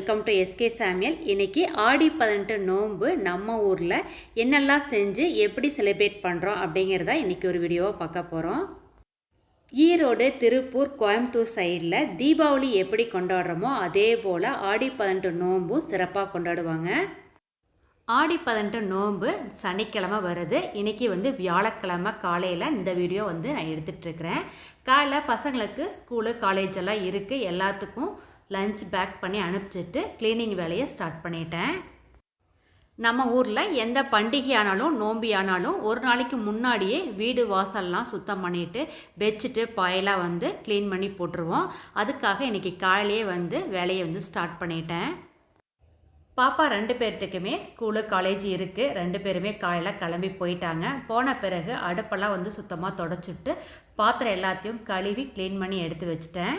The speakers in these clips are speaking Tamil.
வெல்கம் டு எஸ்கே சாமியல். இன்னைக்கு ஆடி 18 நோன்பு நம்ம ஊரில் என்னெல்லாம் செஞ்சு எப்படி செலிப்ரேட் பண்ணுறோம் அப்படிங்கிறத இன்றைக்கி ஒரு வீடியோவை பார்க்க போகிறோம். ஈரோடு, திருப்பூர், கோயம்புத்தூர் சைடில் தீபாவளி எப்படி கொண்டாடுறோமோ அதே போல் ஆடி 18 நோன்பும் சிறப்பாக கொண்டாடுவாங்க. ஆடி 18 நோன்பு சனிக்கிழமை வருது. இன்றைக்கி வியாழக்கிழமை காலையில் இந்த வீடியோ நான் எடுத்துகிட்ருக்கிறேன். காலையில் பசங்களுக்கு ஸ்கூலு காலேஜ் எல்லாம் இருக்குது. எல்லாத்துக்கும் லஞ்ச் பேக் பண்ணி அனுப்பிச்சிட்டு க்ளீனிங் வேலையை ஸ்டார்ட் பண்ணிட்டேன். நம்ம ஊரில் எந்த பண்டிகை ஆனாலும் நோம்பி ஆனாலும் ஒரு நாளைக்கு முன்னாடியே வீடு வாசல்லாம் சுத்தம் பண்ணிவிட்டு பெட்ஷீட்டு பாயெல்லாம் க்ளீன் பண்ணி போட்டுருவோம். அதுக்காக இன்றைக்கி காலையிலே வேலையை ஸ்டார்ட் பண்ணிட்டேன். பாப்பா 2 பேர்த்துக்குமே ஸ்கூலு காலேஜ் இருக்குது. 2 பேருமே காலையில் கிளம்பி போயிட்டாங்க. போன பிறகு அடுப்பெல்லாம் சுத்தமாக தொடச்சிட்டு பாத்திரம் எல்லாத்தையும் கழுவி க்ளீன் பண்ணி எடுத்து வச்சுட்டேன்.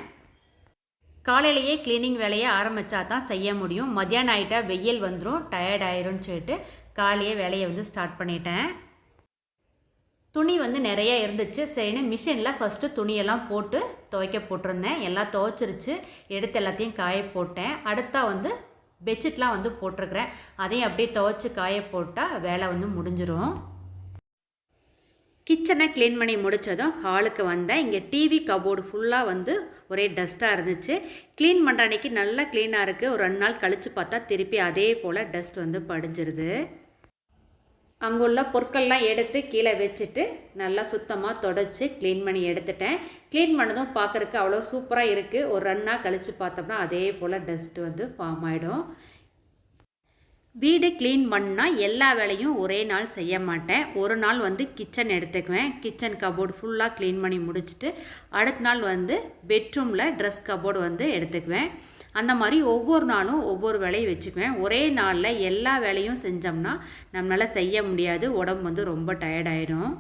காலையிலேயே க்ளீனிங் வேலையை ஆரம்பித்தா தான் செய்ய முடியும். மத்தியானம் ஆகிட்டா வெயில் வந்துடும், டயர்ட் ஆயிரும்னு சொல்லிட்டு காலையே வேலையை ஸ்டார்ட் பண்ணிட்டேன். துணி நிறையா இருந்துச்சு. சரின்னு மிஷினில் ஃபஸ்ட்டு துணியெல்லாம் போட்டு துவைக்க போட்டிருந்தேன். எல்லாம் துவைச்சிருச்சு. எடுத்து எல்லாத்தையும் காய போட்டேன். அடுத்தா பெட்ஷீட்லாம் போட்டிருக்கிறேன். அதையும் அப்படியே துவைச்சி காய போட்டால் வேலை முடிஞ்சிடும். கிச்சனை க்ளீன் பண்ணி முடித்ததும் ஹாலுக்கு வந்தேன். இங்கே டிவி கபோர்டு ஃபுல்லாக ஒரே டஸ்ட்டாக இருந்துச்சு. க்ளீன் பண்ணுற அன்றைக்கி நல்லா க்ளீனாக இருக்குது. ஒரு 2 நாள் கழித்து பார்த்தா திருப்பி அதே போல் டஸ்ட் படிஞ்சிருது. அங்குள்ள பொருட்கள்லாம் எடுத்து கீழே வச்சுட்டு நல்லா சுத்தமாக தொடச்சி க்ளீன் பண்ணி எடுத்துட்டேன். க்ளீன் பண்ணதும் பார்க்குறக்கு அவ்வளோ சூப்பராக இருக்குது. ஒரு 2 நாள் கழித்து பார்த்தோம்னா அதே போல் டஸ்ட்டு ஃபார்ம் ஆகிடும். வீடு க்ளீன் பண்ணால் எல்லா வேலையும் ஒரே நாள் செய்ய மாட்டேன். ஒரு நாள் கிச்சன் எடுத்துக்குவேன். கிச்சன் கபோர்டு ஃபுல்லாக க்ளீன் பண்ணி முடிச்சுட்டு அடுத்த நாள் பெட்ரூமில் ட்ரெஸ் கபோர்டு எடுத்துக்குவேன். அந்த மாதிரி ஒவ்வொரு நாளும் ஒவ்வொரு வேலையை வச்சுக்குவேன். ஒரே நாளில் எல்லா வேலையும் செஞ்சோம்னா நம்மளால் செய்ய முடியாது. உடம்பு ரொம்ப டயர்டாயிடும்.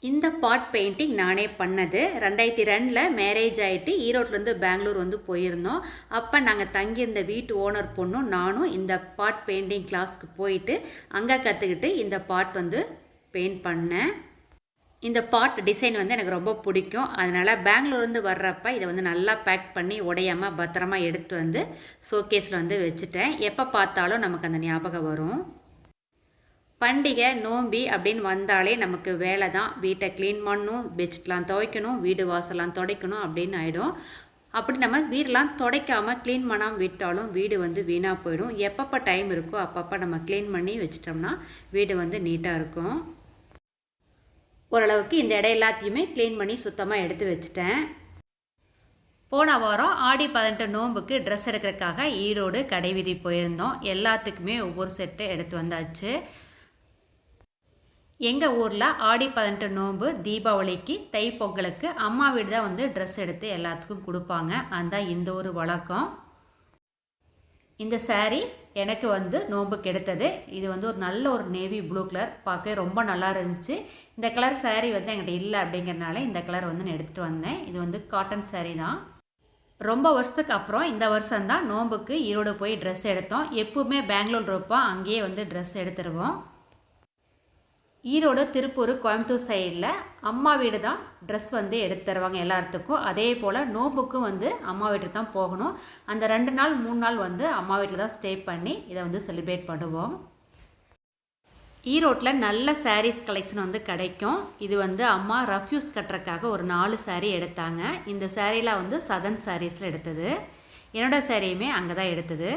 இந்த பாட் பெயிண்டிங் நானே பண்ணது. 2002 மேரேஜ் ஆகிட்டு ஈரோட்லேருந்து பெங்களூர் போயிருந்தோம். அப்போ நாங்கள் தங்கியிருந்த வீட்டு ஓனர் பொண்ணும் நானும் இந்த பாட் பெயிண்டிங் கிளாஸ்க்கு போயிட்டு அங்கே கற்றுக்கிட்டு இந்த பாட் பெயிண்ட் பண்ணேன். இந்த பாட் டிசைன் எனக்கு ரொம்ப பிடிக்கும். அதனால் பெங்களூர்லேருந்து வர்றப்ப இதை நல்லா பேக் பண்ணி உடையாமல் பத்திரமா எடுத்து ஷோகேஸில் வச்சுட்டேன். எப்போ பார்த்தாலும் நமக்கு அந்த ஞாபகம் வரும். பண்டிகை நோம்பி அப்படின்னு வந்தாலே நமக்கு வேலை தான். வீட்டை க்ளீன் பண்ணணும், பெட்ஷீட்லாம் துவைக்கணும், வீடு வாசலாம் துடைக்கணும் அப்படின்னு ஆகிடும். அப்படி நம்ம வீடெலாம் துடைக்காமல் க்ளீன் பண்ணாமல் விட்டாலும் வீடு வீணாக போயிடும். எப்பப்போ டைம் இருக்கோ அப்பப்போ நம்ம க்ளீன் பண்ணி வச்சிட்டோம்னா வீடு நீட்டாக இருக்கும். ஓரளவுக்கு இந்த இடம் எல்லாத்தையுமே க்ளீன் பண்ணி சுத்தமாக எடுத்து வச்சுட்டேன். போன வாரம் ஆடி 18 நோம்புக்கு ட்ரெஸ் எடுக்கிறதுக்காக ஈரோடு கடைவீதி போயிருந்தோம். எல்லாத்துக்குமே ஒவ்வொரு செட்டு எடுத்து வந்தாச்சு. எங்கள் ஊரில் ஆடி 18 நோன்பு தீபாவளிக்கு தைப்பொங்கலுக்கு அம்மா வீடு தான் ட்ரெஸ் எடுத்து எல்லாத்துக்கும் கொடுப்பாங்க. அந்த இந்த ஒரு வழக்கம். இந்த சாரீ எனக்கு நோம்புக்கு எடுத்தது. இது ஒரு நல்ல ஒரு நேவி ப்ளூ கலர், பார்க்க ரொம்ப நல்லா இருந்துச்சு. இந்த கலர் சாரீ என்கிட்ட இல்லை அப்படிங்கிறனால இந்த கலர் நான் எடுத்துகிட்டு வந்தேன். இது காட்டன் சாரீ தான். ரொம்ப வருஷத்துக்கு அப்புறம் இந்த வருஷம்தான் நோம்புக்கு ஈரோடு போய் ட்ரெஸ் எடுத்தோம். எப்பவுமே பெங்களூர் இருப்போம், அங்கேயே ட்ரெஸ் எடுத்துருவோம். ஈரோடு, திருப்பூர், கோயம்புத்தூர் சைடில் அம்மா வீடு தான் ட்ரெஸ் எடுத்து தருவாங்க எல்லாத்துக்கும். அதே போல் நோம்புக்கும் அம்மா வீட்டுக்கு தான் போகணும். அந்த 2 நாள் 3 நாள் அம்மா வீட்டில் தான் ஸ்டே பண்ணி இதை செலிப்ரேட் பண்ணுவோம். ஈரோட்டில் நல்ல சாரீஸ் கலெக்ஷன் கிடைக்கும். இது அம்மா ரஃப்யூஸ் கட்டுறதுக்காக ஒரு 4 சாரீ எடுத்தாங்க. இந்த சாரீலாம் சதன் சாரீஸில் எடுத்தது. என்னோடய சாரியுமே அங்கே தான் எடுத்தது.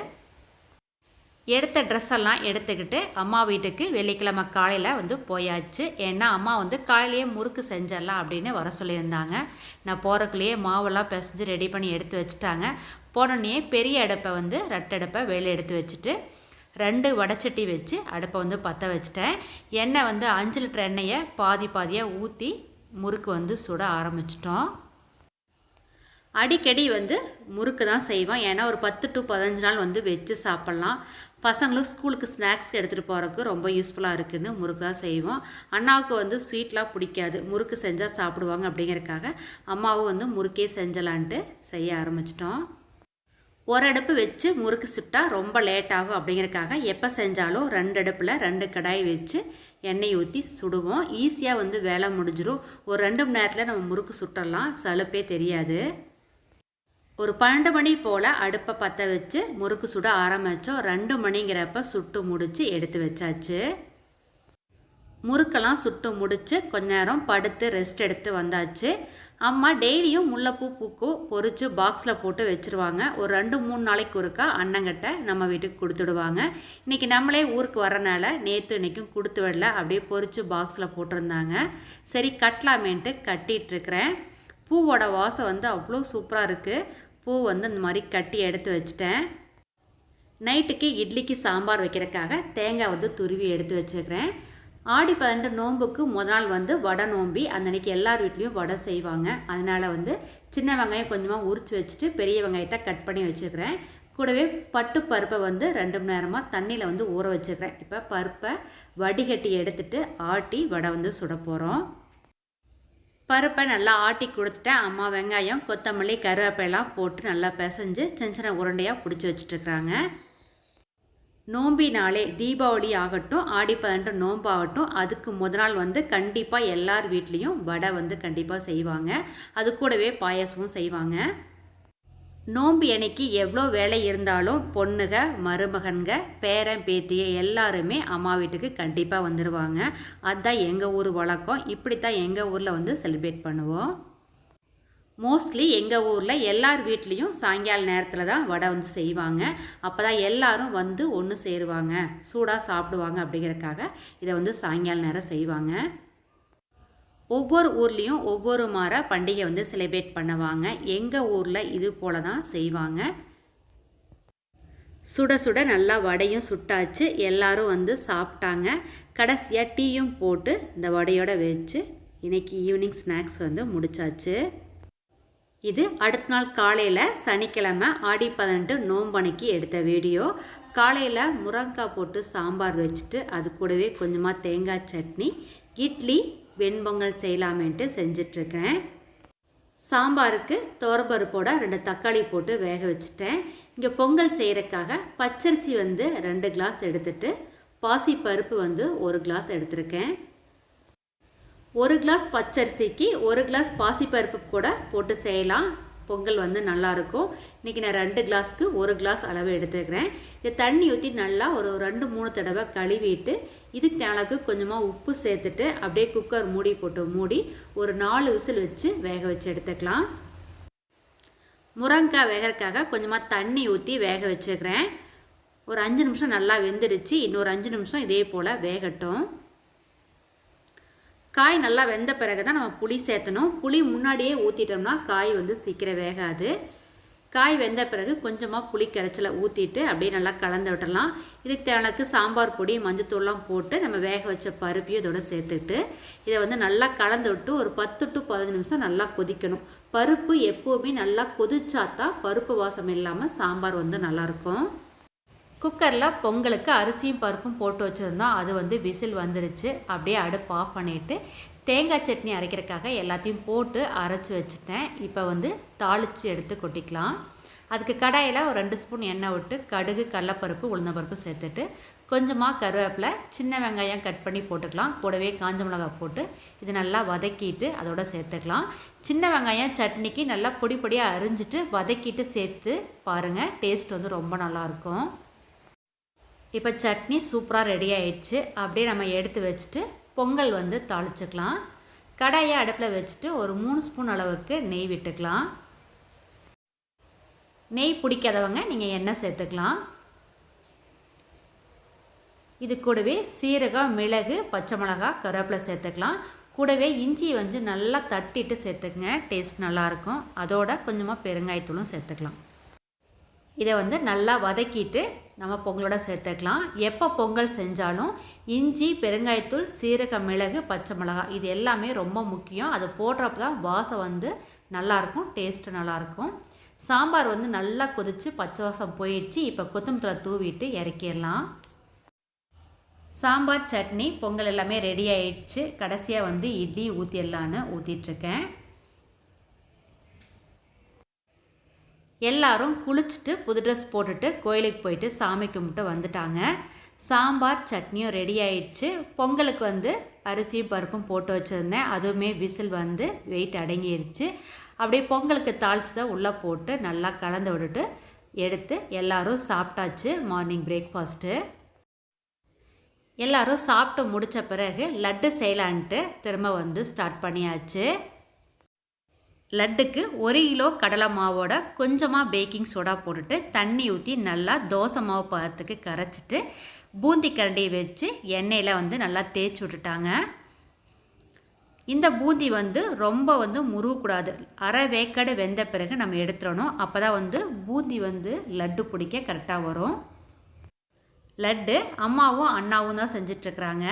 எடுத்த ட்ரெஸ் எல்லாம் எடுத்துக்கிட்டு அம்மா வீட்டுக்கு வெள்ளிக்கிழமை காலையில் போயாச்சு. ஏன்னா அம்மா காலையிலேயே முறுக்கு செஞ்சிடலாம் அப்படின்னு வர சொல்லியிருந்தாங்க. நான் போகிறக்குள்ளேயே மாவெல்லாம் பிசைஞ்சு ரெடி பண்ணி எடுத்து வச்சுட்டாங்க. போனோடனே பெரிய அடுப்பை ரெட்டடுப்பை வெளியே எடுத்து வச்சுட்டு 2 வடைச்சட்டி வச்சு அடுப்பை பற்ற வச்சுட்டேன். எண்ணெய் 5 லிட்டர் எண்ணெயை பாதியாக ஊற்றி முறுக்கு சுட ஆரம்பிச்சிட்டோம். அடிக்கடி முறுக்கு தான் செய்வோம். ஏன்னா ஒரு 10 to 15 நாள் வச்சு சாப்பிட்லாம். பசங்களும் ஸ்கூலுக்கு ஸ்நாக்ஸ்க்கு எடுத்துகிட்டு போகிறதுக்கு ரொம்ப யூஸ்ஃபுல்லாக இருக்குதுன்னு முறுக்கு தான் செய்வோம். அண்ணாவுக்கு ஸ்வீட்லாம் பிடிக்காது, முறுக்கு செஞ்சால் சாப்பிடுவாங்க. அப்படிங்கிறதுக்காக அம்மாவும் முறுக்கே செஞ்சலான்ட்டு செய்ய ஆரம்பிச்சிட்டோம். ஒரு அடுப்பு வச்சு முறுக்கு சுட்டா ரொம்ப லேட் ஆகும். அப்படிங்கிறதுக்காக எப்போ செஞ்சாலும் 2 அடுப்பில் 2 கடாய் வச்சு எண்ணெய் ஊற்றி சுடுவோம். ஈஸியாக வேலை முடிஞ்சிடும். ஒரு 2 மணி நேரத்தில் நம்ம முறுக்கு சுட்டலாம், சலுப்பே தெரியாது. ஒரு 12 மணி போல் அடுப்பை பற்ற வச்சு முறுக்கு சுட ஆரம்பித்தோம். 2 மணிங்கிறப்ப சுட்டு முடித்து எடுத்து வச்சாச்சு. முறுக்கெல்லாம் சுட்டு முடித்து கொஞ்ச நேரம் படுத்து ரெஸ்ட் எடுத்து வந்தாச்சு. அம்மா டெய்லியும் முல்லைப்பூ பூக்கும் பொறிச்சு பாக்ஸில் போட்டு வச்சுருவாங்க. ஒரு 2-3 நாளைக்கு ஒருக்கா அண்ணங்கிட்ட நம்ம வீட்டுக்கு கொடுத்துடுவாங்க. இன்றைக்கி நம்மளே ஊருக்கு வரனால நேற்று இன்றைக்கும் கொடுத்து விடல, அப்படியே பொறிச்சு பாக்ஸில் போட்டிருந்தாங்க. சரி கட்டலாமேன்ட்டு கட்டிகிட்ருக்கிறேன். பூவோட வாசம் வந்து அவ்வளோ சூப்பராக இருக்குது. பூ வந்து இந்த மாதிரி கட்டி எடுத்து வச்சிட்டேன். நைட்டுக்கு இட்லிக்கு சாம்பார் வைக்கிறதுக்காக தேங்காய் வந்து துருவி எடுத்து வச்சுருக்கிறேன். ஆடி 12 நோம்புக்கு முதல் நாள் வந்து வடை நோம்பி, அந்த அன்றைக்கி எல்லார் வீட்லேயும் வடை செய்வாங்க. அதனால் வந்து சின்ன வெங்காயம் கொஞ்சமாக உரித்து வச்சுட்டு பெரிய வெங்காயத்தை கட் பண்ணி வச்சுக்கிறேன். கூடவே பட்டு பருப்பை வந்து 2 மணி நேரமாக தண்ணியில் வந்து ஊற வச்சுக்கிறேன். இப்போ பருப்பை வடிகட்டி எடுத்துகிட்டு ஆட்டி வடை வந்து சுட போகிறோம். பருப்பை நல்லா ஆட்டி கொடுத்துட்டேன். அம்மா வெங்காயம் கொத்தமல்லி கருவேப்பிலாம் போட்டு நல்லா பிசைஞ்சு சின்ன சின்ன உருண்டையாக பிடிச்சி வச்சுட்டுருக்குறாங்க. நோம்பினாலே தீபாவளி ஆகட்டும், ஆடி 12 நோம்பாகட்டும், அதுக்கு முதல் நாள் வந்து கண்டிப்பாக எல்லார் வீட்லேயும் வடை வந்து கண்டிப்பாக செய்வாங்க. அது கூடவே பாயசமும் செய்வாங்க. நோம்பு அன்னைக்கு எவ்வளோ வேலை இருந்தாலும் பொண்ணுக மருமகன்க பேரன் பேத்திய எல்லாருமே அம்மா வீட்டுக்கு கண்டிப்பாக வந்துடுவாங்க. அதுதான் எங்கள் ஊர் வழக்கம். இப்படித்தான் எங்கள் ஊரில் வந்து செலிப்ரேட் பண்ணுவோம். மோஸ்ட்லி எங்கள் ஊரில் எல்லார் வீட்லேயும் சாயங்கால நேரத்தில் தான் வடை வந்து செய்வாங்க. அப்போ தான் எல்லோரும் வந்து ஒன்று சேருவாங்க, சூடாக சாப்பிடுவாங்க. அப்படிங்கிறதுக்காக இதை வந்து சாயங்கால நேரம் செய்வாங்க. ஒவ்வொரு ஊர்லேயும் ஒவ்வொரு பண்டிகை வந்து செலிப்ரேட் பண்ணுவாங்க. எங்கள் ஊரில் இது போல தான் செய்வாங்க. சுட சுட நல்லா வடையும் சுட்டாச்சு. எல்லோரும் வந்து சாப்பிட்டாங்க. கடைசியாக டீயும் போட்டு இந்த வடையோட வச்சு இன்றைக்கி ஈவினிங் ஸ்நாக்ஸ் வந்து முடிச்சாச்சு. இது அடுத்த நாள் காலையில் சனிக்கிழமை ஆடி 12 நோம்பனைக்கு எடுத்த வீடியோ. காலையில் முருங்கைக்காய் போட்டு சாம்பார் வச்சுட்டு அது கூடவே கொஞ்சமாக தேங்காய் சட்னி, இட்லி, வெண்பொங்கல் செய்யலாமேன்ட்டு செஞ்சிட்ருக்கேன். சாம்பாருக்கு துவரப்பருப்போட 2 தக்காளி போட்டு வேக வச்சுட்டேன். இங்கே பொங்கல் செய்கிறதுக்காக பச்சரிசி வந்து 2 கிளாஸ் எடுத்துகிட்டு பாசிப்பருப்பு வந்து 1 கிளாஸ் எடுத்திருக்கேன். 1 கிளாஸ் பச்சரிசிக்கு 1 கிளாஸ் பாசிப்பருப்பு கூட போட்டு செய்யலாம். பொங்கல் வந்து நல்லாயிருக்கும். இன்றைக்கி நான் 2 கிளாஸ்க்கு 1 கிளாஸ் அளவு எடுத்துக்கிறேன். இதை தண்ணி ஊற்றி நல்லா ஒரு 2-3 தடவை கழுவிட்டு இதுக்கு தேவைக்கு கொஞ்சமாக உப்பு சேர்த்துட்டு அப்படியே குக்கர் மூடி போட்டு மூடி ஒரு 4 விசில் வச்சு வேக வச்சு எடுத்துக்கலாம். முருங்கைக்காய் வேகிறதுக்காக கொஞ்சமாக தண்ணி ஊற்றி வேக வச்சுக்கிறேன். ஒரு 5 நிமிஷம் நல்லா வெந்துடுச்சு. இன்னொரு 5 நிமிஷம் இதே போல் வேகட்டும். காய் நல்லா வெந்த பிறகு தான் நம்ம புளி சேர்த்தணும். புளி முன்னாடியே ஊற்றிட்டோம்னா காய் வந்து சீக்கிரம் வேகாது. காய் வெந்த பிறகு கொஞ்சமாக புளி கரைச்சலை ஊற்றிட்டு அப்படியே நல்லா கலந்து விட்டுடலாம். இதுக்கு தேவைக்கு சாம்பார் பொடி மஞ்சத்தூள்லாம் போட்டு நம்ம வேக வச்ச பருப்பையும் இதோட சேர்த்துட்டு இதை வந்து நல்லா கலந்து விட்டு ஒரு 10 to 15 நிமிஷம் நல்லா கொதிக்கணும். பருப்பு எப்போவுமே நல்லா கொதிச்சாதான் பருப்பு வாசம் இல்லாமல் சாம்பார் வந்து நல்லாயிருக்கும். குக்கரில் பொங்கலுக்கு அரிசியும் பருப்பும் போட்டு வச்சுருந்தோம். அது வந்து விசில் வந்துருச்சு. அப்படியே அடுப்பு ஆஃப் பண்ணிவிட்டு தேங்காய் சட்னி அரைக்கிறதுக்காக எல்லாத்தையும் போட்டு அரைச்சி வச்சுட்டேன். இப்போ வந்து தாளித்து எடுத்து கொட்டிக்கலாம். அதுக்கு கடாயில் ஒரு 2 ஸ்பூன் எண்ணெய் விட்டு கடுகு, கடலைப்பருப்பு, உளுந்தம்பருப்பு சேர்த்துட்டு கொஞ்சமாக கருவேப்பிலை, சின்ன வெங்காயம் கட் பண்ணி போட்டுக்கலாம். கூடவே காஞ்ச மிளகாய் போட்டு இது நல்லா வதக்கிட்டு அதோட சேர்த்துக்கலாம். சின்ன வெங்காயம் சட்னிக்கு நல்லா பொடி பொடியாக அரிஞ்சிட்டு வதக்கிட்டு சேர்த்து பாருங்கள், டேஸ்ட் வந்து ரொம்ப நல்லாயிருக்கும். இப்போ சட்னி சூப்பராக ரெடி ஆயிடுச்சு. அப்படியே நம்ம எடுத்து வச்சுட்டு பொங்கல் வந்து தாளிச்சுக்கலாம். கடாயை அடுப்பில் வச்சுட்டு ஒரு 3 ஸ்பூன் அளவுக்கு நெய் விட்டுக்கலாம். நெய் பிடிக்காதவங்க நீங்கள் எண்ணெய் சேர்த்துக்கலாம். இது கூடவே சீரகம், மிளகு, பச்சை மிளகாய், கருவேப்பிலை சேர்த்துக்கலாம். கூடவே இஞ்சி வந்து நல்லா தட்டிட்டு சேர்த்துக்குங்க, டேஸ்ட் நல்லாயிருக்கும். அதோட கொஞ்சமாக பெருங்காயத்தூளும் சேர்த்துக்கலாம். இதை வந்து நல்லா வதக்கிட்டு நம்ம பொங்கலோட சேர்த்துக்கலாம். எப்போ பொங்கல் செஞ்சாலும் இஞ்சி, பெருங்காயத்தூள், சீரகம், மிளகு, பச்சை மிளகாய் இது எல்லாமே ரொம்ப முக்கியம். அது போடுறப்ப தான் வாசம் வந்து நல்லாயிருக்கும், டேஸ்ட்டு நல்லாயிருக்கும். சாம்பார் வந்து நல்லா கொதித்து பச்சை வாசம் போயிடுச்சு. இப்போ கொத்தமல்லி தூவிட்டு இறக்கிடலாம். சாம்பார், சட்னி, பொங்கல் எல்லாமே ரெடி ஆயிடுச்சு. கடைசியாக வந்து இட்லி ஊற்றிடலான்னு ஊற்றிட்டுருக்கேன். எல்லாரும் குளிச்சுட்டு புது ட்ரெஸ் போட்டுட்டு கோயிலுக்கு போயிட்டு சாமி கும்பிட்டு வந்துட்டாங்க. சாம்பார், சட்னியும் ரெடி ஆயிடுச்சு. பொங்கலுக்கு வந்து அரிசியும் பருப்பும் போட்டு வச்சுருந்தேன். அதுவுமே விசில் வந்து வெயிட் அடங்கிடுச்சு. அப்படியே பொங்கலுக்கு தாளிச்சதை உள்ளே போட்டு நல்லா கலந்து விட்டுட்டு எடுத்து எல்லோரும் சாப்பிட்டாச்சு. மார்னிங் பிரேக்ஃபாஸ்ட்டு எல்லோரும் சாப்பிட்டு முடித்த பிறகு லட்டு செய்யலான்ட்டு திரும்ப ஸ்டார்ட் பண்ணியாச்சு. லட்டுக்கு 1 கிலோ கடலை மாவோட கொஞ்சமாக பேக்கிங் சோடா போட்டுட்டு தண்ணி ஊற்றி நல்லா தோசை மாவு பதத்துக்கு கரைச்சிட்டு பூந்தி கரண்டியை வச்சு எண்ணெயில் நல்லா தேய்ச்சி விட்டுட்டாங்க. இந்த பூந்தி ரொம்ப முருகக்கூடாது. அரை வேக்காடு வெந்த பிறகு நம்ம எடுத்துடணும். அப்போ தான் பூந்தி லட்டு பிடிக்க கரெக்டாக வரும். லட்டு அம்மாவும் அண்ணாவும் தான் செஞ்சிட்ருக்குறாங்க.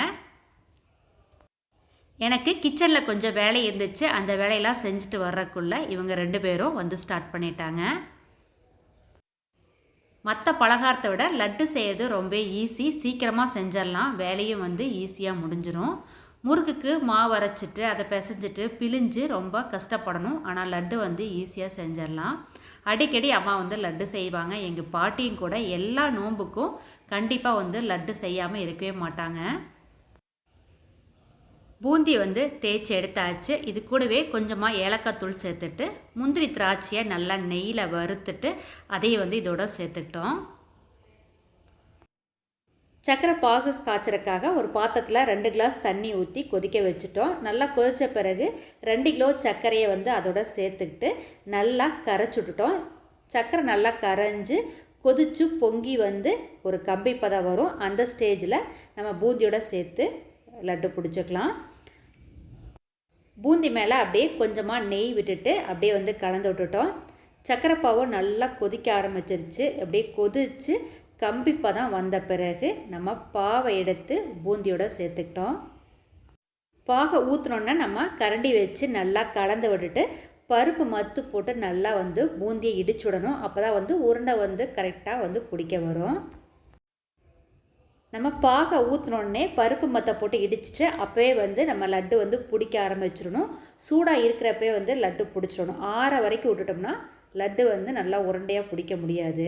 எனக்கு கிச்சனில் கொஞ்சம் வேலை இருந்துச்சு. அந்த வேலையெல்லாம் செஞ்சுட்டு வர்றக்குள்ளே இவங்க 2 பேரும் ஸ்டார்ட் பண்ணிட்டாங்க. மற்ற பலகாரத்தை விட லட்டு செய்கிறது ரொம்ப ஈஸி. சீக்கிரமாக செஞ்சிடலாம். வேலையும் ஈஸியாக முடிஞ்சிடும். முறுக்குக்கு மாவு அரைச்சிட்டு அதை பிசைஞ்சிட்டு பிழிஞ்சு ரொம்ப கஷ்டப்படணும். ஆனால் லட்டு ஈஸியாக செஞ்சிடலாம். அடிக்கடி அம்மா லட்டு செய்வாங்க. எங்கள் பாட்டியும் கூட எல்லா நோன்புக்கும் கண்டிப்பாக லட்டு செய்யாமல் இருக்கவே மாட்டாங்க. பூந்தி தேய்ச்சி எடுத்தாச்சு. இது கூடவே கொஞ்சமாக ஏலக்காய் தூள் சேர்த்துட்டு முந்திரி திராட்சையை நல்லா நெய்யில் வறுத்துட்டு அதையும் இதோட சேர்த்துக்கிட்டோம். சக்கரை பாகு காய்ச்சறதுக்காக ஒரு பாத்திரத்தில் 2 கிளாஸ் தண்ணி ஊற்றி கொதிக்க வச்சுட்டோம். நல்லா கொதித்த பிறகு 2 கிலோ சர்க்கரையை அதோட சேர்த்துக்கிட்டு நல்லா கரைச்சி விட்டுட்டோம். சர்க்கரை நல்லா கரைஞ்சி கொதிச்சு பொங்கி ஒரு கம்பி பதம் வரும். அந்த ஸ்டேஜில் நம்ம பூந்தியோட சேர்த்து லட்டு பிடிச்சிக்கலாம். பூந்தி மேலே அப்படியே கொஞ்சமாக நெய் விட்டுட்டு அப்படியே கலந்து விட்டுட்டோம். சக்கரை பாவும் நல்லா கொதிக்க ஆரம்பிச்சிருச்சு. அப்படியே கொதித்து கம்பி பதம் வந்த பிறகு நம்ம பாவை எடுத்து பூந்தியோட சேர்த்துக்கிட்டோம். பாகை ஊற்றினோன்னா நம்ம கரண்டி வச்சு நல்லா கலந்து விட்டுட்டு பருப்பு மத்து போட்டு நல்லா பூந்தியை இடிச்சு விடணும். அப்போ தான் உருண்டை கரெக்டாக பிடிக்க வரும். நம்ம பாகை ஊற்றினோடனே பருப்பு மத்தை போட்டு இடிச்சிட்டு அப்போவே நம்ம லட்டு பிடிக்க ஆரம்பிச்சிடணும். சூடாக இருக்கிறப்பே லட்டு பிடிச்சிடணும். ஆற வரைக்கும் விட்டுட்டோம்னா லட்டு நல்லா உருண்டையாக பிடிக்க முடியாது.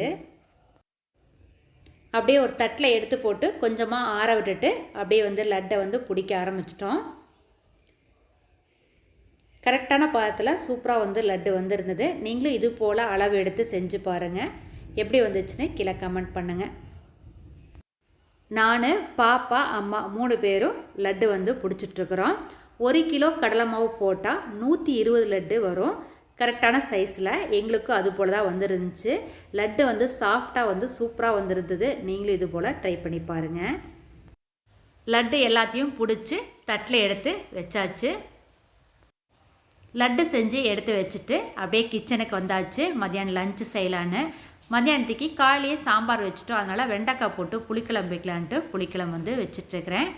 அப்படியே ஒரு தட்டில் எடுத்து போட்டு கொஞ்சமாக ஆற விட்டுட்டு அப்படியே லட்டை பிடிக்க ஆரம்பிச்சிட்டோம். கரெக்டான பாதத்தில் சூப்பராக லட்டு இருந்தது. நீங்களும் இது போல் அளவு எடுத்து செஞ்சு பாருங்கள். எப்படி வந்துச்சுன்னு கீழே கமெண்ட் பண்ணுங்கள். நான், பாப்பா, அம்மா 3 பேரும் லட்டு பிடிச்சிட்ருக்குறோம். 1 கிலோ கடலை மாவு போட்டால் 120 லட்டு வரும். கரெக்டான சைஸில் எங்களுக்கும் அது போல் தான் இருந்துச்சு. லட்டு சாஃப்டாக சூப்பராக இருந்தது. நீங்களும் இது போல் ட்ரை பண்ணி பாருங்கள். லட்டு எல்லாத்தையும் பிடிச்சி தட்டில் எடுத்து வச்சாச்சு. லட்டு செஞ்சு எடுத்து வச்சுட்டு அப்படியே கிச்சனுக்கு வந்தாச்சு. மதியானம் லஞ்சு செய்யலான்னு. மதியானத்துக்கு காலையே சாம்பார் வச்சுட்டோம். அதனால் வெண்டைக்காய் போட்டு புளிக்குழம்பு வைக்கலான்ட்டு புளிக்குழம்பு வச்சிட்ருக்கிறேன்.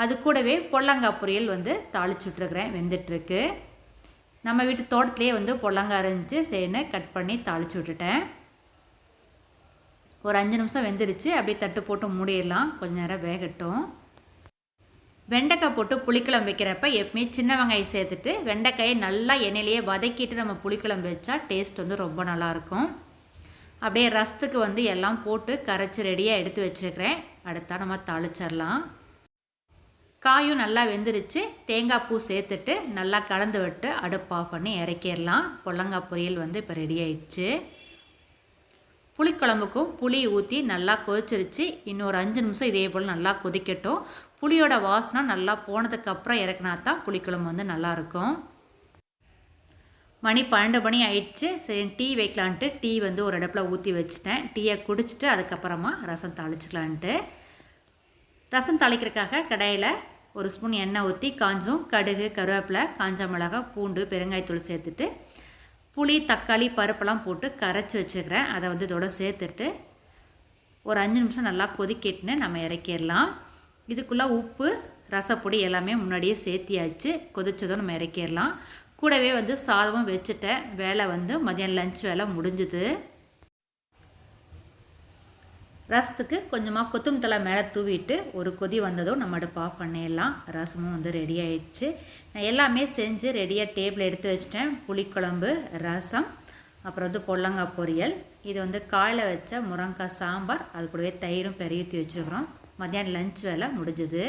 அது கூடவே பொல்லங்காய் பொரியல் தாளிச்சுட்ருக்கிறேன். வெந்துட்டுருக்கு. நம்ம வீட்டு தோட்டத்துலேயே பொல்லங்காய் இருந்துச்சு. சரின்னு கட் பண்ணி தாளித்து விட்டுட்டேன். ஒரு 5 நிமிஷம் வெந்துருச்சு. அப்படியே தட்டு போட்டு மூடிடலாம். கொஞ்சம் நேரம் வேகட்டும். வெண்டைக்காய் போட்டு புளிக்குழம்பு வைக்கிறப்ப எப்பவுமே சின்ன வெங்காயம் சேர்த்துட்டு வெண்டைக்காயை நல்லா எண்ணெயிலேயே வதக்கிட்டு நம்ம புளிக்குழம்பு வச்சா டேஸ்ட் ரொம்ப நல்லாயிருக்கும். அப்படியே ரசத்துக்கு எல்லாம் போட்டு கரைச்சி ரெடியாக எடுத்து வச்சுருக்கிறேன். அடுத்தா நம்ம தாளிச்சிடலாம். காயும் நல்லா வெந்துருச்சு. தேங்காய் பூ சேர்த்துட்டு நல்லா கலந்து விட்டு அடுப்பு ஆஃப் பண்ணி இறக்கிடலாம். பொல்லங்காய் பொரியல் இப்போ ரெடி ஆயிடுச்சு. புளிக்குழம்புக்கும் புளி ஊற்றி நல்லா கொதிச்சிருச்சு. இன்னொரு 5 நிமிஷம் இதே போல் நல்லா கொதிக்கட்டும். புளியோட வாசனை நல்லா போனதுக்கப்புறம் இறக்குனா தான் புளிக்குழம்பு நல்லாயிருக்கும். மணி 12 மணி ஆயிடுச்சு. சரி டீ வைக்கலான்ட்டு டீ ஒரு அடுப்பில் ஊற்றி வச்சுட்டேன். டீயை குடிச்சிட்டு அதுக்கப்புறமா ரசம் தாளிச்சிக்கலான்ட்டு. ரசம் தாளிக்கிறதுக்காக கடாயில் 1 ஸ்பூன் எண்ணெய் ஊற்றி காஞ்சும் கடுகு, கருவேப்பிலை, காஞ்ச மிளகாய், பூண்டு, பெருங்காயத்தூள் சேர்த்துட்டு புளி, தக்காளி, பருப்பெல்லாம் போட்டு கரைச்சி வச்சுக்கிறேன். அதை இதோட சேர்த்துட்டு ஒரு 5 நிமிஷம் நல்லா கொதிக்கிட்டுன்னு நம்ம இறக்கிடலாம். இதுக்குள்ளே உப்பு, ரசப்பொடி எல்லாமே முன்னாடியே சேர்த்தியாச்சு. கொதிச்சதும் நம்ம இறக்கிடலாம். கூடவே சாதமும் வச்சுட்டேன். வேலை மதியம் லஞ்ச் வேலை முடிஞ்சுது. ரசத்துக்கு கொஞ்சமாக கொத்தமல்லி தழை மேலே தூவிட்டு ஒரு கொதி வந்ததும் நம்ம அடுப்பு ஆஃப் பண்ணிடலாம். ரசமும் ரெடி ஆயிடுச்சு. நான் எல்லாமே செஞ்சு ரெடியாக டேபிள் எடுத்து வச்சுட்டேன். புளிக்குழம்பு, ரசம், அப்புறம் பொல்லங்காய் பொரியல். இது காலையில் வச்ச முருங்கைக்காய் சாம்பார். அது கூடவே தயிரும் பெரிய ஊற்றி வச்சுருக்குறோம். மதியானம் லஞ்ச் வேலை முடிஞ்சுது.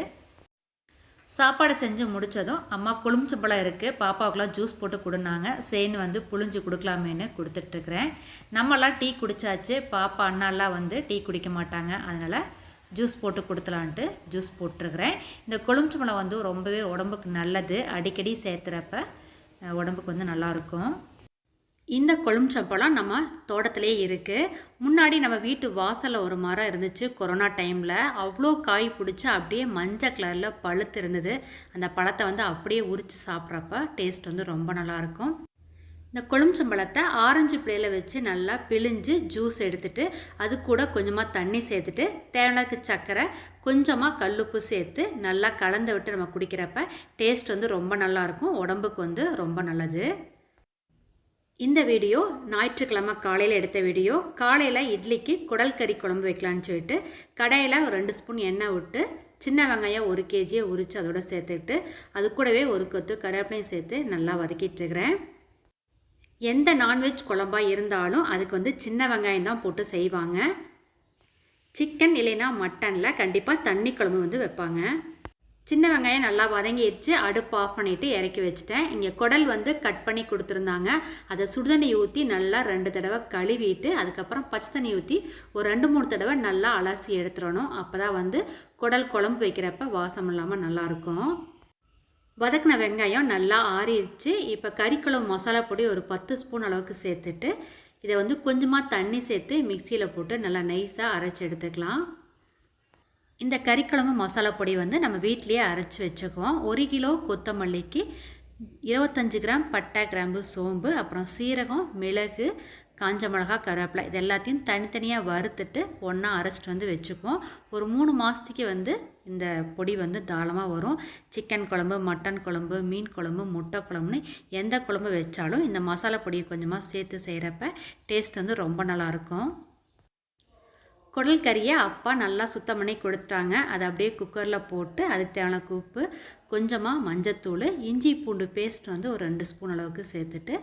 சாப்பாடு செஞ்சு முடித்ததும் அம்மா கொழும்புச்சம்பழம் இருக்குது, பாப்பாவுக்குலாம் ஜூஸ் போட்டு கொடுனாங்க. சரின்னு வந்து புழிஞ்சு கொடுக்கலாமேன்னு கொடுத்துட்ருக்குறேன். நம்மலாம் டீ குடித்தாச்சு, பாப்பா அண்ணாலாம் வந்து டீ குடிக்க மாட்டாங்க, அதனால் ஜூஸ் போட்டு கொடுத்துலான்ட்டு ஜூஸ் போட்டிருக்கிறேன். இந்த கொழும்புச்சம்பழம் வந்து ரொம்பவே உடம்புக்கு நல்லது, அடிக்கடி சேர்த்துறப்ப உடம்புக்கு வந்து நல்லாயிருக்கும். இந்த கொழும்புச்சம்பழம் நம்ம தோட்டத்திலே இருக்குது. முன்னாடி நம்ம வீட்டு வாசலில் ஒரு மரம் இருந்துச்சு. கொரோனா டைமில் அவ்வளோ காய் பிடிச்சி அப்படியே மஞ்சள் கலரில் பழுத்து இருந்தது. அந்த பழத்தை வந்து அப்படியே உரித்து சாப்பிட்றப்ப டேஸ்ட் வந்து ரொம்ப நல்லாயிருக்கும். இந்த கொழும்புச்சம்பழத்தை ஆரஞ்சு பிளேயில் வச்சு நல்லா பிழிஞ்சு ஜூஸ் எடுத்துகிட்டு அது கூட கொஞ்சமாக தண்ணி சேர்த்துட்டு தேவைக்கு சர்க்கரை கொஞ்சமாக கல்லுப்பு சேர்த்து நல்லா கலந்து விட்டு நம்ம குடிக்கிறப்ப டேஸ்ட் வந்து ரொம்ப நல்லாயிருக்கும், உடம்புக்கு வந்து ரொம்ப நல்லது. இந்த வீடியோ ஞாயிற்றுக்கிழமை காலையில் எடுத்த வீடியோ. காலையில் இட்லிக்கு குடல் கறி குழம்பு வைக்கலான்னு சொல்லிட்டு கடாயில் ஒரு 2 ஸ்பூன் எண்ணெய் விட்டு சின்ன வெங்காயம் 1 கேஜியை உரித்து அதோட சேர்த்துக்கிட்டு அது கூடவே ஒரு கொத்து கருவேப்பிலையும் சேர்த்து நல்லா வதக்கிட்டுருக்கிறேன். எந்த நான்வெஜ் குழம்பாக இருந்தாலும் அதுக்கு வந்து சின்ன வெங்காயம் தான் போட்டு செய்வாங்க. சிக்கன் இல்லைன்னா மட்டனில் கண்டிப்பாக தண்ணி குழம்பு வந்து வைப்பாங்க. சின்ன வெங்காயம் நல்லா வதங்கிடுச்சு, அடுப்பு ஆஃப் பண்ணிவிட்டு இறக்கி வச்சுட்டேன். இங்கே குடல் வந்து கட் பண்ணி கொடுத்துருந்தாங்க. அதை சுடுதண்ணி ஊற்றி நல்லா 2 தடவை கழுவிட்டு அதுக்கப்புறம் பச்சை தண்ணி ஊற்றி ஒரு 2-3 தடவை நல்லா அலசி எடுத்துடணும். அப்போ தான் வந்து குடல் குழம்பு வைக்கிறப்ப வாசம் இல்லாமல் நல்லாயிருக்கும். வதக்கின வெங்காயம் நல்லா ஆறிடுச்சு. இப்போ கறிக்குழம்பு மசாலா பொடி ஒரு 10 ஸ்பூன் அளவுக்கு சேர்த்துட்டு இதை வந்து கொஞ்சமாக தண்ணி சேர்த்து மிக்சியில் போட்டு நல்லா நைஸாக அரைச்சி எடுத்துக்கலாம். இந்த கறிக்குழம்பு மசாலா பொடி வந்து நம்ம வீட்டிலேயே அரைச்சி வச்சுக்குவோம். 1 கிலோ கொத்தமல்லிக்கு 25 கிராம் பட்டை, கிராம்பு, சோம்பு, அப்புறம் சீரகம், மிளகு, காஞ்ச மிளகா, கருவேப்பிலை இது எல்லாத்தையும் தனித்தனியாக வறுத்துட்டு ஒன்றா அரைச்சிட்டு வந்து வச்சுக்குவோம். ஒரு 3 மாதத்துக்கு வந்து இந்த பொடி வந்து தாராளமாக வரும். சிக்கன் குழம்பு, மட்டன் குழம்பு, மீன் குழம்பு, முட்டை குழம்புன்னு எந்த குழம்பு வச்சாலும் இந்த மசாலா பொடியை கொஞ்சமாக சேர்த்து செய்கிறப்ப டேஸ்ட் வந்து ரொம்ப நல்லாயிருக்கும். குடல் கறியை அப்பா நல்லா சுத்தம் பண்ணி கொடுத்துட்டாங்க. அதை அப்படியே குக்கரில் போட்டு அதுக்கு தேவையான உப்பு, கொஞ்சமாக மஞ்சத்தூள், இஞ்சி பூண்டு பேஸ்ட் வந்து ஒரு 2 ஸ்பூன் அளவுக்கு சேர்த்துட்டு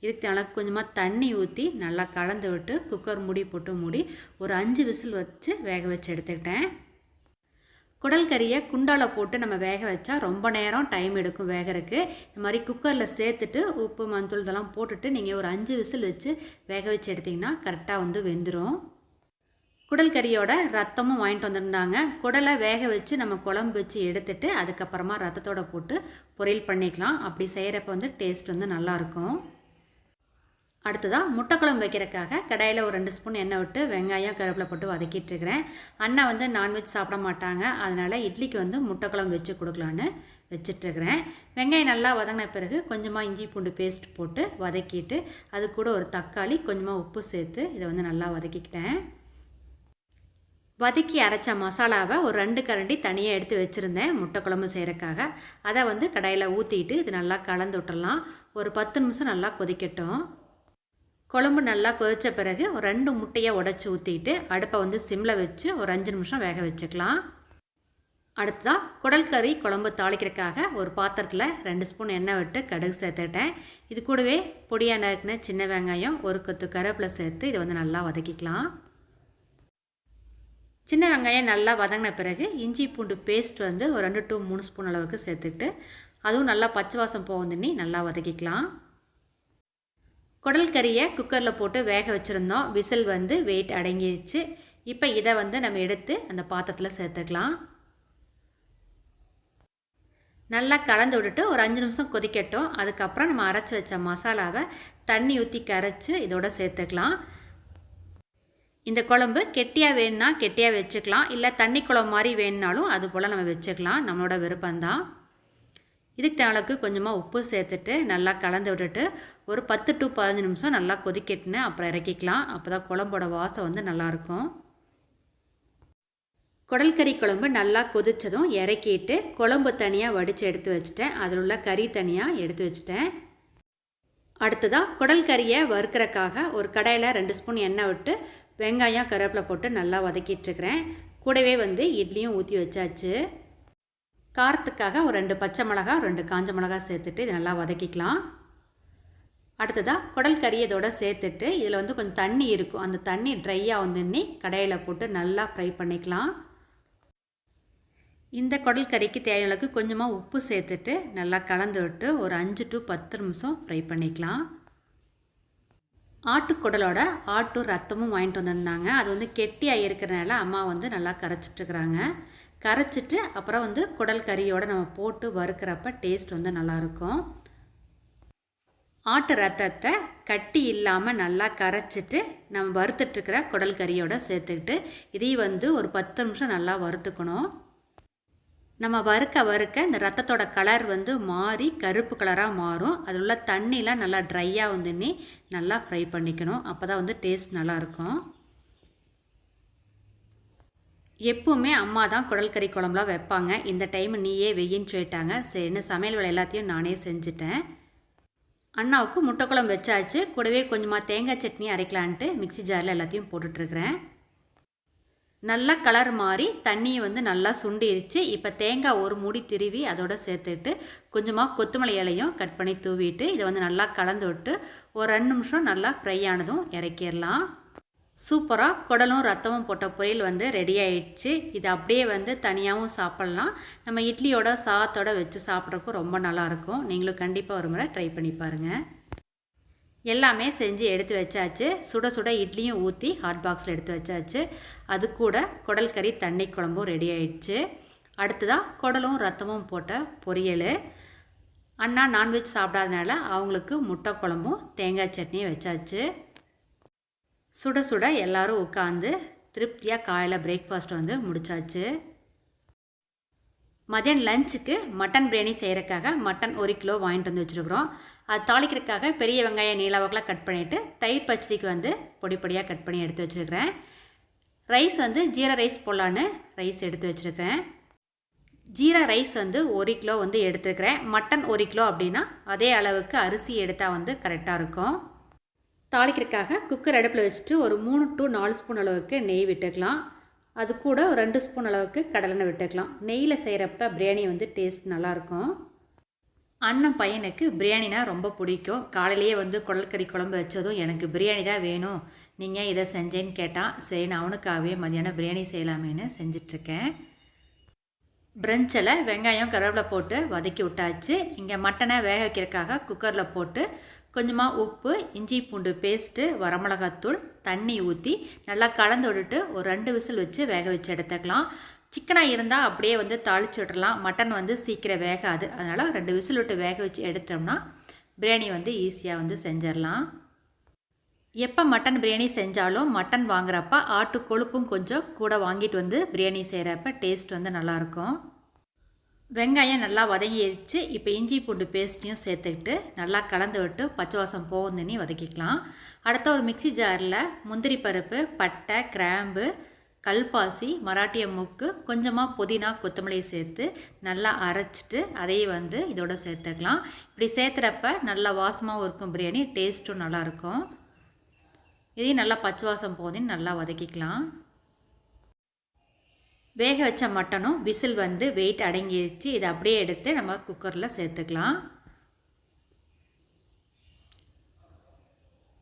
இதுக்கு தேவையான கொஞ்சமாக தண்ணி ஊற்றி நல்லா கலந்து விட்டு குக்கர் மூடி போட்டு மூடி ஒரு 5 விசில் வச்சு வேக வச்சு எடுத்துக்கிட்டேன். குடல் கறியை குண்டால் போட்டு நம்ம வேக வச்சா ரொம்ப நேரம் டைம் எடுக்கும் வேகிறதுக்கு. இந்த மாதிரி குக்கரில் சேர்த்துட்டு உப்பு, மஞ்சள் இதெல்லாம் போட்டுட்டு நீங்கள் ஒரு 5 விசில் வச்சு வேக வச்சு எடுத்திங்கன்னா கரெக்டாக வந்து வெந்துடும். குடல் கறியோட ரத்தமும் வாங்கிட்டு வந்திருந்தாங்க. குடலை வேக வச்சு நம்ம குழம்பு வச்சு எடுத்துட்டு அதுக்கப்புறமா ரத்தத்தோடு போட்டு பொரியல் பண்ணிக்கலாம். அப்படி செய்கிறப்ப வந்து டேஸ்ட் வந்து நல்லாயிருக்கும். அடுத்ததாக முட்டை குழம்பு வைக்கிறதுக்காக கடாயில் ஒரு 2 ஸ்பூன் எண்ணெய் விட்டு வெங்காயம், கருவேப்பிலை போட்டு வதக்கிட்டு இருக்கிறேன். அண்ணா வந்து நான்வெஜ் சாப்பிட மாட்டாங்க, அதனால் இட்லிக்கு வந்து முட்டை குழம்பு வச்சு கொடுக்கலான்னு வச்சிட்ருக்கிறேன். வெங்காயம் நல்லா வதங்கின பிறகு கொஞ்சமாக இஞ்சி பூண்டு பேஸ்ட் போட்டு வதக்கிட்டு அது கூட ஒரு தக்காளி, கொஞ்சமாக உப்பு சேர்த்து இதை வந்து நல்லா வதக்கிக்கிட்டேன். வதக்கி அரைச்ச மசாலாவை ஒரு 2 கரண்டி தனியாக எடுத்து வச்சுருந்தேன் முட்டை குழம்பு செய்கிறக்காக. அதை வந்து கடாயில் ஊற்றிட்டு இது நல்லா கலந்து விட்டுடலாம். ஒரு 10 நிமிஷம் நல்லா கொதிக்கட்டும். குழம்பு நல்லா கொதித்த பிறகு ஒரு 2 முட்டையை உடச்சி ஊற்றிட்டு அடுப்பை வந்து சிம்மில் வச்சு ஒரு 5 நிமிஷம் வேக வச்சுக்கலாம். அடுத்ததாக குடல் கறி குழம்பு தாளிக்கிறதுக்காக ஒரு பாத்திரத்தில் 2 ஸ்பூன் எண்ணெய் விட்டு கடுகு சேர்த்துட்டேன். இது கூடவே பொடியாக நறுக்கின சின்ன வெங்காயம், ஒரு கொத்து கருவேப்பிலை சேர்த்து இதை வந்து நல்லா வதக்கிக்கலாம். சின்ன வெங்காயம் நல்லா வதங்கின பிறகு இஞ்சி பூண்டு பேஸ்ட் வந்து ஒரு 2 to 3 ஸ்பூன் அளவுக்கு சேர்த்துக்கிட்டு அதுவும் நல்லா பச்சை வாசம் போகுதுன்னு நல்லா வதக்கிக்கலாம். குடல் கறியை குக்கரில் போட்டு வேக வச்சுருந்தோம். விசில் வந்து வெயிட் அடங்கிடுச்சு. இப்போ இதை வந்து நம்ம எடுத்து அந்த பாத்திரத்தில் சேர்த்துக்கலாம். நல்லா கலந்து விட்டுட்டு ஒரு 5 நிமிஷம் கொதிக்கட்டும். அதுக்கப்புறம் நம்ம அரைச்சி வச்ச மசாலாவை தண்ணி ஊற்றி கரைச்சி இதோட சேர்த்துக்கலாம். இந்த குழம்பு கெட்டியாக வேணும்னா கெட்டியாக வச்சுக்கலாம், இல்லை தண்ணி குழம்பு மாதிரி வேணுனாலும் அது போல் நம்ம வச்சுக்கலாம், நம்மளோட விருப்பம்தான். இதுக்கு தேவைக்கு கொஞ்சமாக உப்பு சேர்த்துட்டு நல்லா கலந்து விட்டுட்டு ஒரு 10 to 15 நிமிஷம் நல்லா கொதிக்கட்டுன்னு அப்புறம் இறக்கிக்கலாம். அப்போ தான் குழம்போட வாசம் வந்து நல்லாயிருக்கும். குடல் கறி குழம்பு நல்லா கொதித்ததும் இறக்கிட்டு குழம்பு தனியாக வடித்து எடுத்து வச்சுட்டேன். அதில் உள்ள கறி தனியாக எடுத்து வச்சுட்டேன். அடுத்ததாக குடல் கறியை வறுக்கிறக்காக ஒரு கடாயில் 2 ஸ்பூன் எண்ணெய் விட்டு வெங்காயம், கருவேப்பிலை போட்டு நல்லா வதக்கிட்டுருக்கிறேன். கூடவே வந்து இட்லியும் ஊற்றி வச்சாச்சு. காரத்துக்காக ஒரு 2 பச்சை மிளகா, 2 காஞ்ச மிளகா சேர்த்துட்டு இதை நல்லா வதக்கிக்கலாம். அடுத்ததாக குடல் கறி இதோட சேர்த்துட்டு இதில் வந்து கொஞ்சம் தண்ணி இருக்கும், அந்த தண்ணி ட்ரையாக வந்துன்னு கடாயில் போட்டு நல்லா ஃப்ரை பண்ணிக்கலாம். இந்த குடல் கறிக்கு தேவையான அளவுக்கு கொஞ்சமாக உப்பு சேர்த்துட்டு நல்லா கலந்து விட்டு ஒரு 5 to 10 நிமிஷம் ஃப்ரை பண்ணிக்கலாம். ஆட்டுக்குடலோட ஆட்டு ரத்தமும் வாங்கிட்டு வந்திருந்தாங்க. அது வந்து கெட்டியாக இருக்கிறனால அம்மா வந்து நல்லா கரைச்சிட்ருக்குறாங்க. கரைச்சிட்டு அப்புறம் வந்து குடல் கறியோடு நம்ம போட்டு வறுக்கிறப்ப டேஸ்ட் வந்து நல்லாயிருக்கும். ஆட்டு ரத்தத்தை கட்டி இல்லாமல் நல்லா கரைச்சிட்டு நம்ம வறுத்துட்ருக்கிற குடல் கறியோடு சேர்த்துக்கிட்டு இதையும் வந்து ஒரு 10 நிமிஷம் நல்லா வறுத்துக்கணும். நம்ம வறுக்க இந்த ரத்தத்தோட கலர் வந்து மாறி கருப்பு கலராக மாறும். அதில் உள்ள தண்ணிலாம் நல்லா ட்ரையாக வந்துன்னு நல்லா ஃப்ரை பண்ணிக்கணும். அப்போ தான் வந்து டேஸ்ட் நல்லாயிருக்கும். எப்போவுமே அம்மா தான் குடல் கறி குழம்புலாம் வைப்பாங்க. இந்த டைம் நீயே வெயின்னு சொல்லிட்டாங்க. சரின்னு சமையல் வேலை எல்லாத்தையும் நானே செஞ்சுட்டேன். அண்ணாவுக்கு முட்டை குழம்பு வச்சாச்சு. கூடவே கொஞ்சமாக தேங்காய் சட்னி அரைக்கலான்ட்டு மிக்ஸி ஜாரில் எல்லாத்தையும் போட்டுட்ருக்குறேன். நல்லா கலர் மாறி தண்ணியை வந்து நல்லா சுண்டிருச்சு. இப்போ தேங்காய் ஒரு மூடி திருவி அதோட சேர்த்துட்டு கொஞ்சமாக கொத்தமல்லி இலையும் கட் பண்ணி தூவிட்டு இதை வந்து நல்லா கலந்து விட்டு ஒரு 2 நிமிஷம் நல்லா ஃப்ரை ஆனதும் இறக்கிடலாம். சூப்பராக குடலும் ரத்தமும் போட்ட பொரியல் வந்து ரெடி ஆயிடுச்சு. இது அப்படியே வந்து தனியாகவும் சாப்பிட்லாம். நம்ம இட்லியோட சாதத்தோடு வச்சு சாப்பிட்றதுக்கும் ரொம்ப நல்லாயிருக்கும். நீங்களும் கண்டிப்பாக ஒரு முறை ட்ரை பண்ணி பாருங்கள். எல்லாமே செஞ்சு எடுத்து வச்சாச்சு. சுட சுட இட்லியும் ஊற்றி ஹாட் பாக்ஸில் எடுத்து வச்சாச்சு. அது கூட குடல் கறி தண்ணி குழம்பும் ரெடி ஆயிடுச்சு. அடுத்ததாக குடலும் ரத்தமும் போட்ட பொரியல். அண்ணா நான்வெஜ் சாப்பிடாதனால அவங்களுக்கு முட்டை குழம்பும் தேங்காய் சட்னியும் வச்சாச்சு. சுட சுட எல்லோரும் உட்காந்து திருப்தியாக காலையில் பிரேக்ஃபாஸ்ட் வந்து முடித்தாச்சு. மதியம் லஞ்சுக்கு மட்டன் பிரியாணி செய்கிறதுக்காக மட்டன் 1 கிலோ வாங்கிட்டு வந்து வச்சுருக்குறோம். அது தாளிக்கிறதுக்காக பெரிய வெங்காயம் நீளவாக்கில் கட் பண்ணிவிட்டு தயிர் பச்சடிக்கு வந்து பொடி பொடியாக கட் பண்ணி எடுத்து வச்சுருக்கிறேன். ரைஸ் வந்து ஜீரா ரைஸ் போடலான்னு ரைஸ் எடுத்து வச்சுருக்கிறேன். ஜீரா ரைஸ் வந்து 1 கிலோ வந்து எடுத்துக்கிறேன். மட்டன் 1 கிலோ அப்படின்னா அதே அளவுக்கு அரிசி எடுத்தால் வந்து கரெக்டாக இருக்கும். தாளிக்கிறதுக்காக குக்கர் அடுப்பில் வச்சுட்டு ஒரு 3 to 4 ஸ்பூன் அளவுக்கு நெய் விட்டுக்கலாம். அது கூட ஒரு 2 ஸ்பூன் அளவுக்கு கடலெண்ணெய் விட்டுக்கலாம். நெய்யில் செய்கிறப்ப பிரியாணி வந்து டேஸ்ட் நல்லாயிருக்கும். அண்ணன் பையனுக்கு பிரியாணினா ரொம்ப பிடிக்கும். காலையிலேயே வந்து குடல் கறி குழம்பு வச்சதும் எனக்கு பிரியாணி தான் வேணும், நீங்கள் இதை செஞ்சேன்னு கேட்டான். சரி நான் அவனுக்காகவே மதியானம் பிரியாணி செய்யலாமேன்னு செஞ்சிட்ருக்கேன். பிரஞ்சில் வெங்காயம் கருவேப்பிலை போட்டு வதக்கி விட்டாச்சு. இங்கே மட்டனை வேக வைக்கிறதுக்காக குக்கரில் போட்டு கொஞ்சமாக உப்பு, இஞ்சி பூண்டு பேஸ்ட்டு, வரமிளகாத்தூள், தண்ணி ஊற்றி நல்லா கலந்து விட்டுட்டு ஒரு 2 விசில் வச்சு வேக வச்சு எடுத்துக்கலாம். சிக்கனாக இருந்தால் அப்படியே வந்து தாளித்து விட்டுறலாம். மட்டன் வந்து சீக்கிரம் வேகாது. அதனால் 2 விசில் விட்டு வேக வச்சு எடுத்தோம்னா பிரியாணி வந்து ஈஸியாக வந்து செஞ்சிடலாம். எப்போ மட்டன் பிரியாணி செஞ்சாலும் மட்டன் வாங்குறப்ப ஆட்டு கொழுப்பும் கொஞ்சம் கூட வாங்கிட்டு வந்து பிரியாணி செய்கிறப்ப டேஸ்ட் வந்து நல்லாயிருக்கும். வெங்காயம் நல்லா வதங்கிடுச்சு. இப்போ இஞ்சி பூண்டு பேஸ்ட்டையும் சேர்த்துக்கிட்டு நல்லா கலந்து விட்டு பச்சை வாசம் போகுதுன்னு வதக்கிக்கலாம். அடுத்த ஒரு மிக்ஸி ஜாரில் முந்திரி பருப்பு, பட்டை, கிராம்பு, கல்பாசி, மராட்டிய மூக்கு, கொஞ்சமாக புதினா, கொத்தமல்லி சேர்த்து நல்லா அரைச்சிட்டு அதையே வந்து இதோட சேர்த்துக்கலாம். இப்படி சேர்த்துறப்ப நல்லா வாசமாகவும் இருக்கும், பிரியாணி டேஸ்ட்டும் நல்லாயிருக்கும். இதையும் நல்லா பச்சை வாசம் போகுதுன்னு நல்லா வதக்கிக்கலாம். வேக வச்ச மட்டனும் விசில் வந்து வெயிட் அடங்கிடுச்சு. இதை அப்படியே எடுத்து நம்ம குக்கரில் சேர்த்துக்கலாம்.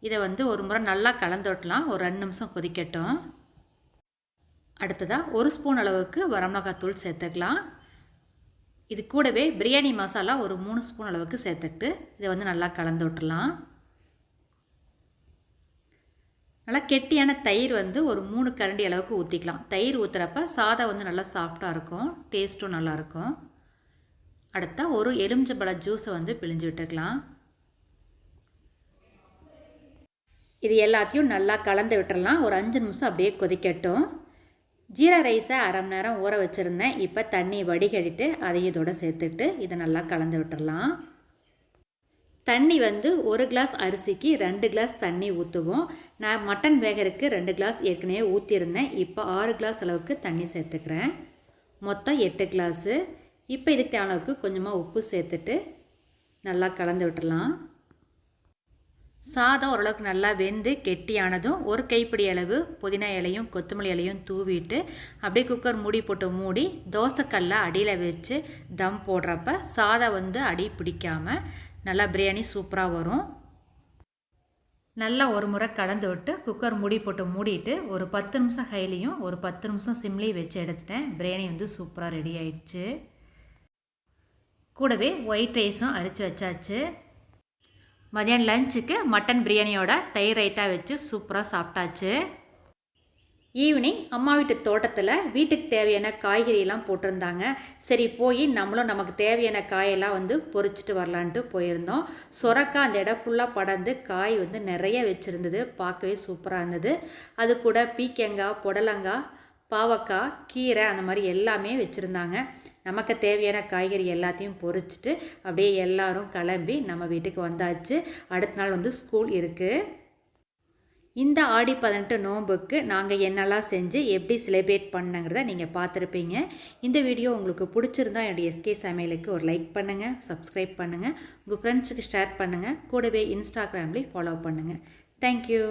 இதை வந்து ஒரு முறை நல்லா கலந்து விட்டலாம். ஒரு 2 நிமிஷம் கொதிக்கட்டும். அடுத்ததாக 1 ஸ்பூன் அளவுக்கு வரமிளகாத்தூள் சேர்த்துக்கலாம். இது கூடவே பிரியாணி மசாலா ஒரு 3 ஸ்பூன் அளவுக்கு சேர்த்துக்கிட்டு இதை வந்து நல்லா கலந்து விட்டுலாம். நல்லா கெட்டியான தயிர் வந்து ஒரு 3 கரண்டி அளவுக்கு ஊற்றிக்கலாம். தயிர் ஊற்றுறப்ப சாதம் வந்து நல்லா சாஃப்டாக இருக்கும், டேஸ்ட்டும் நல்லாயிருக்கும். அடுத்தா ஒரு எலுமிச்சம்பழ ஜூஸை வந்து பிழிஞ்சு விட்டுக்கலாம். இது எல்லாத்தையும் நல்லா கலந்து விட்டுறலாம். ஒரு 5 நிமிஷம் அப்படியே கொதிக்கட்டும். ஜீரா ரைஸை அரை மணி நேரம் ஊற வச்சுருந்தேன். இப்போ தண்ணி வடிகட்டிட்டு அதையும் இதோட சேர்த்துட்டு இதை நல்லா கலந்து விட்டுறலாம். தண்ணி வந்து 1 கிளாஸ் அரிசிக்கு 2 கிளாஸ் தண்ணி ஊற்றுவோம். நான் மட்டன் வேகருக்கு 2 கிளாஸ் ஏற்கனவே ஊற்றிருந்தேன். இப்போ 6 கிளாஸ் அளவுக்கு தண்ணி சேர்த்துக்கிறேன். மொத்தம் 8 கிளாஸு. இப்போ இதுக்கு தேவையான அளவுக்கு கொஞ்சமாக உப்பு சேர்த்துட்டு நல்லா கலந்து விட்டுடலாம். சாதம் ஓரளவுக்கு நல்லா வெந்து கெட்டியானதும் ஒரு கைப்பிடி அளவு புதினா இலையும் கொத்தமல்லி இலையும் தூவிட்டு அப்படியே குக்கர் மூடி போட்டு மூடி தோசைக்கல்ல அடியில் வச்சு தம் போடுறப்ப சாதம் வந்து அடி பிடிக்காமல் நல்லா பிரியாணி சூப்பராக வரும். நல்லா ஒரு முறை கலந்து விட்டு குக்கர் மூடி போட்டு மூடிட்டு ஒரு 10 நிமிஷம் ஹைலையும் ஒரு 10 நிமிஷம் சிம்லேயும் வச்சு எடுத்துட்டேன். பிரியாணி வந்து சூப்பராக ரெடி ஆயிடுச்சு. கூடவே ஒயிட் ரைஸும் அரைச்சி வச்சாச்சு. மதியானம் லஞ்சுக்கு மட்டன் பிரியாணியோட தயிர் ரைத்தா வச்சு சூப்பராக சாப்பிட்டாச்சு. ஈவினிங் அம்மா வீட்டு தோட்டத்தில் வீட்டுக்கு தேவையான காய்கறியெல்லாம் போட்டிருந்தாங்க. சரி போய் நம்மளும் நமக்கு தேவையான காயெல்லாம் வந்து பொறிச்சிட்டு வரலான்ட்டு போயிருந்தோம். சொரக்காய் அந்த இடம் ஃபுல்லாக படர்ந்து காய் வந்து நிறைய வச்சுருந்தது. பார்க்கவே சூப்பராக இருந்தது. அது கூட பீக்கங்காய், புடலங்காய், பாவக்காய், கீரை அந்த மாதிரி எல்லாமே வச்சுருந்தாங்க. நமக்கு தேவையான காய்கறி எல்லாத்தையும் பொறிச்சிட்டு அப்படியே எல்லாரும் கிளம்பி நம்ம வீட்டுக்கு வந்தாச்சு. அடுத்த நாள் வந்து ஸ்கூல் இருக்குது. இந்த ஆடி 18 நோன்புக்கு நாங்கள் என்னெல்லாம் செஞ்சு எப்படி செலிப்ரேட் பண்ணங்கிறத நீங்கள் பார்த்துருப்பீங்க. இந்த வீடியோ உங்களுக்கு பிடிச்சிருந்தா என்னுடைய எஸ்கே சமையலுக்கு ஒரு லைக் பண்ணுங்கள், சப்ஸ்கிரைப் பண்ணுங்கள், உங்கள் ஃப்ரெண்ட்ஸுக்கு ஷேர் பண்ணுங்கள், கூடவே இன்ஸ்டாகிராம்லேயும் ஃபாலோ பண்ணுங்கள். தேங்க்யூ.